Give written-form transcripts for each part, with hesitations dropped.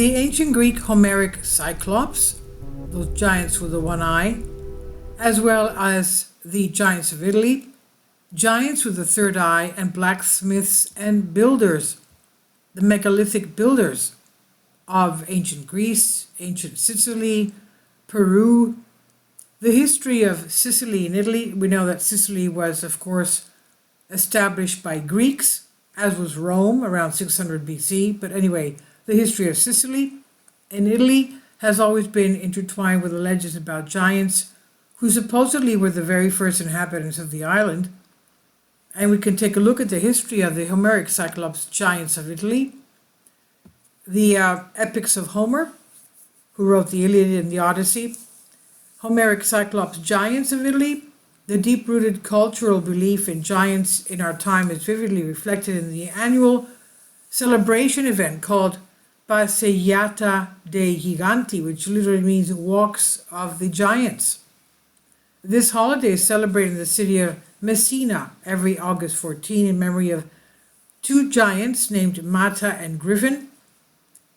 The ancient Greek Homeric Cyclopes, those giants with the one eye, as well as the giants of Italy, giants with the third eye, and blacksmiths and builders, the megalithic builders of ancient Greece, ancient Sicily, Peru. The history of Sicily and Italy, we know that Sicily was, of course, established by Greeks, as was Rome around 600 BC. But anyway, the history of Sicily and Italy has always been intertwined with the legends about giants who supposedly were the very first inhabitants of the island. And we can take a look at the history of the Homeric Cyclopes giants of Italy, the epics of Homer, who wrote the Iliad and the Odyssey, Homeric Cyclopes giants of Italy. The deep-rooted cultural belief in giants in our time is vividly reflected in the annual celebration event called Bata de Ganti, which literally means walks of the giants. This holiday is celebrated in the city of Messina every August 14 in memory of two giants named Mata and Griffin.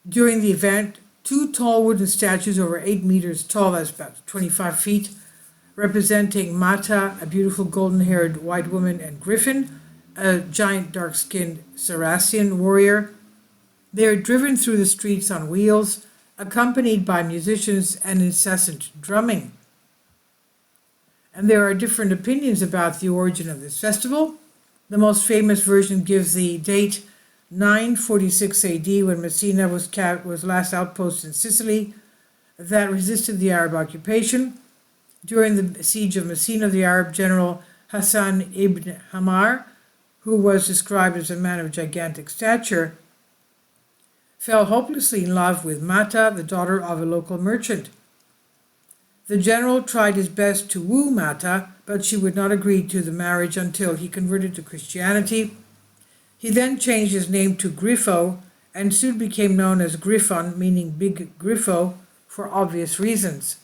During the event, two tall wooden statues over 8 meters tall, that's about 25 feet, representing Mata, a beautiful golden-haired white woman, and Griffin, a giant dark-skinned Saracen warrior. They are driven through the streets on wheels, accompanied by musicians and incessant drumming. And there are different opinions about the origin of this festival. The most famous version gives the date 946 AD, when Messina was last outpost in Sicily that resisted the Arab occupation. During the siege of Messina, the Arab general Hassan ibn Hamar, who was described as a man of gigantic stature, fell hopelessly in love with Mata, the daughter of a local merchant. The general tried his best to woo Mata, but she would not agree to the marriage until he converted to Christianity. He then changed his name to Griffo and soon became known as Griffon, meaning big Griffo, for obvious reasons.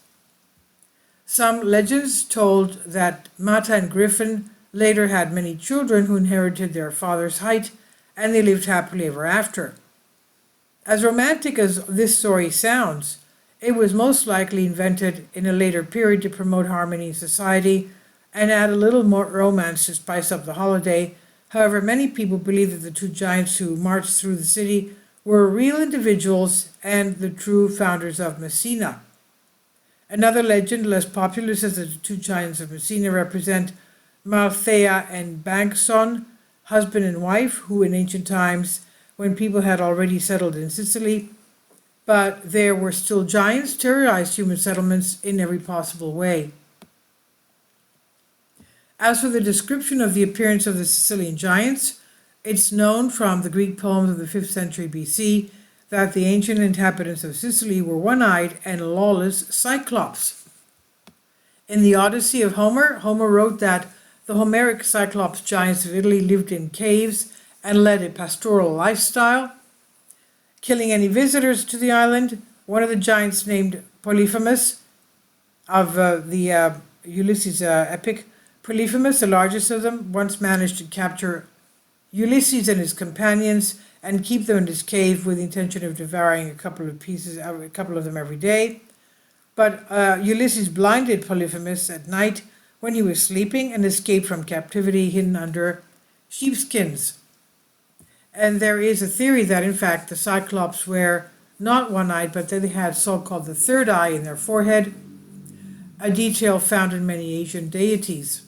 Some legends told that Mata and Griffin later had many children who inherited their father's height, and they lived happily ever after. As romantic as this story sounds, it was most likely invented in a later period to promote harmony in society and add a little more romance to spice up the holiday. However, many people believe that the two giants who marched through the city were real individuals and the true founders of Messina. Another legend, less popular, says that the two giants of Messina represent Malthea and Bangson, husband and wife, who in ancient times, when people had already settled in Sicily, but there were still giants, terrorized human settlements in every possible way. As for the description of the appearance of the Sicilian giants, it's known from the Greek poems of the 5th century BC that the ancient inhabitants of Sicily were one-eyed and lawless Cyclopes. In the Odyssey of Homer, Homer wrote that the Homeric Cyclopes giants of Italy lived in caves and led a pastoral lifestyle, killing any visitors to the island. One of the giants, named Polyphemus of the Ulysses epic, Polyphemus, the largest of them, once managed to capture Ulysses and his companions and keep them in his cave with the intention of devouring a couple of them every day. But Ulysses blinded Polyphemus at night when he was sleeping and escaped from captivity hidden under sheepskins. And there is a theory that, in fact, the Cyclopes were not one-eyed, but that they had so-called the third eye in their forehead, a detail found in many Asian deities.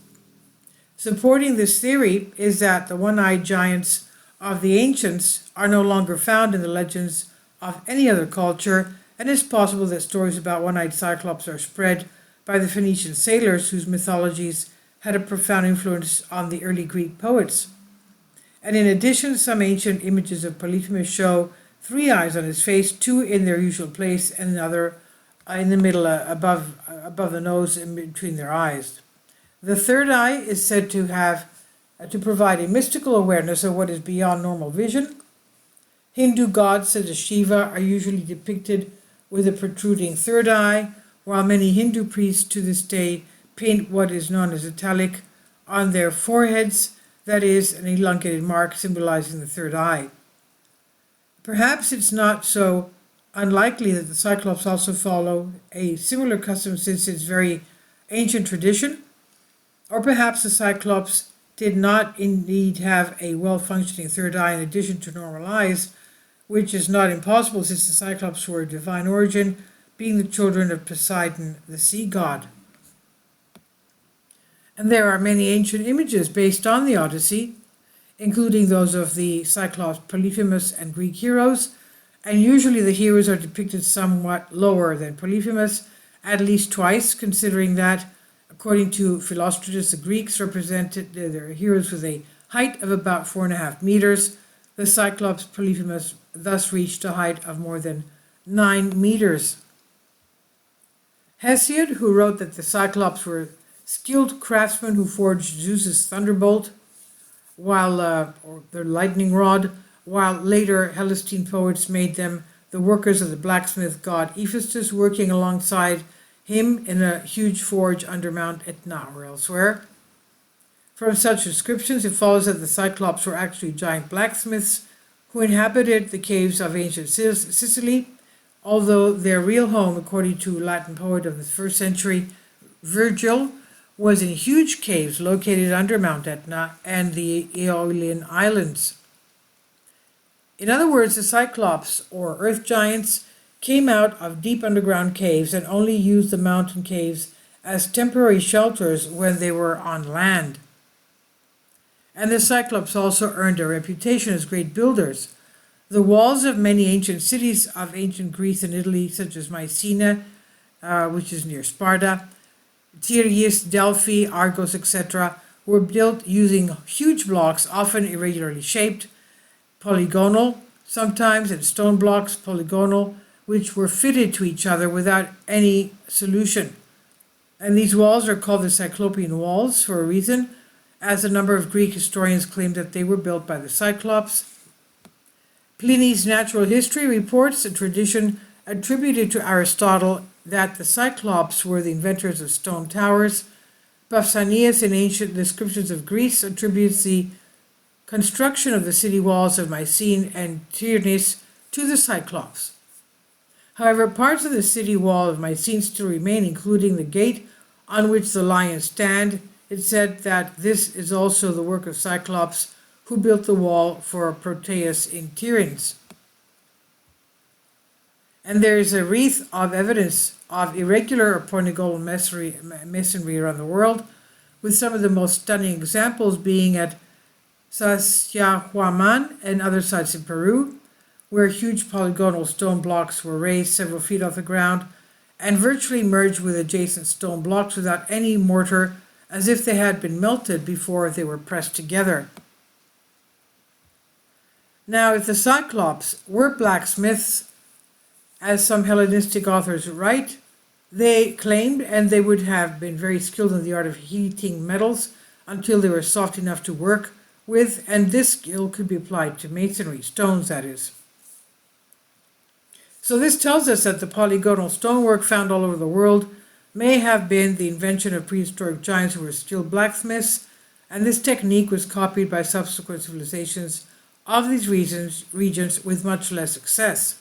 Supporting this theory is that the one-eyed giants of the ancients are no longer found in the legends of any other culture, and it's possible that stories about one-eyed Cyclopes are spread by the Phoenician sailors whose mythologies had a profound influence on the early Greek poets. And in addition, some ancient images of Polyphemus show 3 eyes on his face, 2 in their usual place and another in the middle above the nose and between their eyes. The third eye is said to have to provide a mystical awareness of what is beyond normal vision. Hindu gods such as Shiva are usually depicted with a protruding third eye, while many Hindu priests to this day paint what is known as italic on their foreheads, that is, an elongated mark symbolizing the third eye. Perhaps it's not so unlikely that the Cyclops also follow a similar custom since it's very ancient tradition, or perhaps the Cyclops did not indeed have a well-functioning third eye in addition to normal eyes, which is not impossible since the Cyclops were of divine origin, being the children of Poseidon, the sea god. And there are many ancient images based on the Odyssey, including those of the Cyclops Polyphemus and Greek heroes, and usually the heroes are depicted somewhat lower than Polyphemus, at least twice, considering that, according to Philostratus, the Greeks represented their heroes with a height of about 4.5 meters. The Cyclops Polyphemus thus reached a height of more than 9 meters. Hesiod, who wrote that the Cyclops were skilled craftsmen who forged Zeus's thunderbolt, or the lightning rod, while later Hellestine poets made them the workers of the blacksmith god Hephaestus, working alongside him in a huge forge under Mount Etna or elsewhere. From such descriptions, it follows that the Cyclops were actually giant blacksmiths who inhabited the caves of ancient Sicily, although their real home, according to a Latin poet of the 1st century, Virgil, was in huge caves located under Mount Etna and the Aeolian Islands. In other words, the Cyclops, or earth giants, came out of deep underground caves and only used the mountain caves as temporary shelters when they were on land. And the Cyclops also earned a reputation as great builders. The walls of many ancient cities of ancient Greece and Italy, such as Mycenae, which is near Sparta, Tyreus, Delphi, Argos, etc., were built using huge blocks, often irregularly shaped, polygonal sometimes, and stone blocks, polygonal, which were fitted to each other without any solution. And these walls are called the Cyclopean walls for a reason, as a number of Greek historians claim that they were built by the Cyclops. Pliny's Natural History reports a tradition attributed to Aristotle that the Cyclops were the inventors of stone towers. Pausanias, in ancient descriptions of Greece, attributes the construction of the city walls of Mycene and Tyrnis to the Cyclops. However, parts of the city wall of Mycene still remain, including the gate on which the lions stand. It's said that this is also the work of Cyclops, who built the wall for Proteus in Tiryns. And there is a wreath of evidence of irregular or polygonal masonry around the world, with some of the most stunning examples being at Sacsayhuaman and other sites in Peru, where huge polygonal stone blocks were raised several feet off the ground and virtually merged with adjacent stone blocks without any mortar, as if they had been melted before they were pressed together. Now, if the Cyclops were blacksmiths, as some Hellenistic authors write, they claimed, and they would have been very skilled in the art of heating metals until they were soft enough to work with, and this skill could be applied to masonry, stones that is. So this tells us that the polygonal stonework found all over the world may have been the invention of prehistoric giants who were skilled blacksmiths, and this technique was copied by subsequent civilizations of these regions with much less success.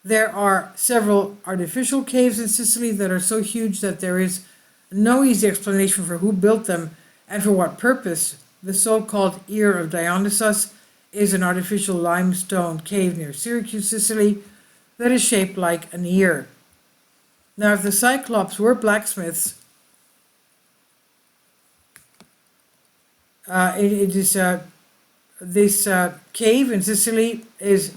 There are several artificial caves in Sicily that are so huge that there is no easy explanation for who built them and for what purpose. The so-called Ear of Dionysus is an artificial limestone cave near Syracuse, Sicily, that is shaped like an ear. Now, if the Cyclops were blacksmiths, this cave in Sicily is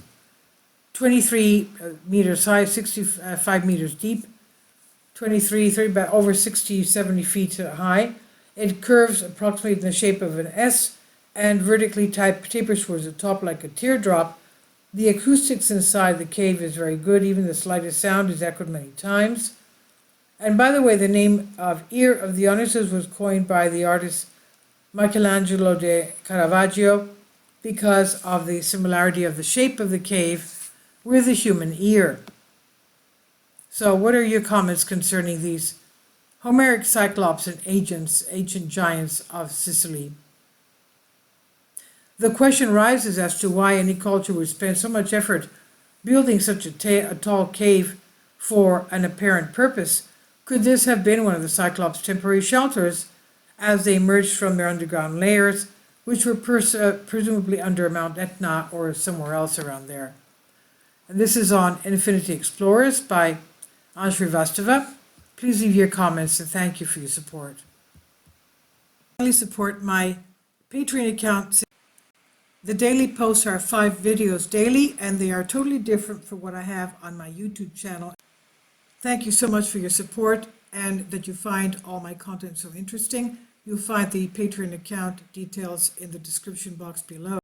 23 meters high, 65 meters deep, 30, about over 60, 70 feet high. It curves approximately in the shape of an S and vertically tapers towards the top like a teardrop. The acoustics inside the cave is very good. Even the slightest sound is echoed many times. And by the way, the name of Ear of Dionysus was coined by the artist Michelangelo de Caravaggio because of the similarity of the shape of the cave with the human ear. So what are your comments concerning these Homeric Cyclopes and ancient giants of Sicily? The question rises as to why any culture would spend so much effort building such a tall cave for an apparent purpose. Could this have been one of the Cyclops' temporary shelters as they emerged from their underground layers, which were presumably under Mount Etna or somewhere else around there? And this is on Infinity Explorers by Anshri Vastava. Please leave your comments and thank you for your support. Finally, support my Patreon account. The daily posts are 5 videos daily, and they are totally different from what I have on my YouTube channel. Thank you so much for your support and that you find all my content so interesting. You'll find the Patreon account details in the description box below.